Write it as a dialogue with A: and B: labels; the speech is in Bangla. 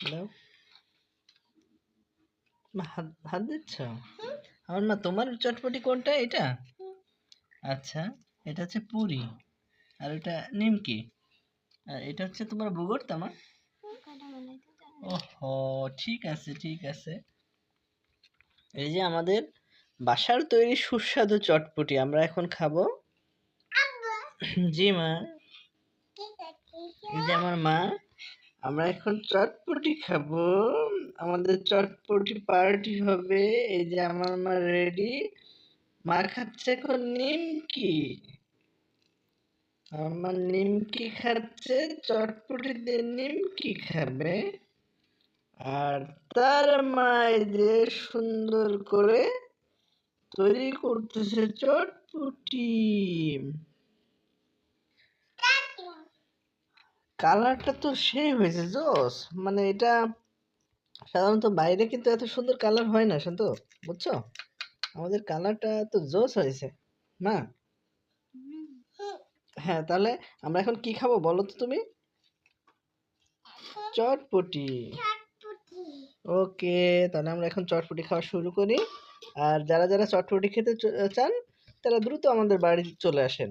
A: দাও। হাত হাত দিচ্ছ? আমার মা, তোমার চটপটি কোনটা? এটা? আচ্ছা, এটা হচ্ছে পুরি, আর এটা নিমকি, আর এটা হচ্ছে তোমার বুগর তামা। ওহো, ঠিক আছে ঠিক আছে। এই যে আমাদের বাসার তৈরি সুস্বাদু চটপটি আমরা এখন খাবো। জি মা, এই যে আমার মা, আমরা এখন চটপটি খাবো। আমাদের চটপটি পার্টি হবে। এই যে আমার মা রেডি। মা খাচ্ছে এখন নিমকি। আমার নিমকি খাচ্ছে, চটপটি দিয়ে নিমকি খাবে। আর তার মা এই যে সুন্দর করে তৈরি করতেছে চটপটি। কালারটা তো সেই হয়েছে, জোস। মানে এটা সাধারণত বাইরে কিন্তু এত সুন্দর কালার হয় না, শান্ত, বুঝছো? আমাদের কালারটা তো জোস হয়েছে না? হ্যাঁ, তাহলে আমরা এখন কি খাবো বলো তো তুমি? চটপটি। ওকে, তাহলে আমরা এখন চটপটি খাওয়া শুরু করি। আর যারা যারা চটপটি খেতে চান তারা দ্রুত আমাদের বাড়ি চলে আসেন।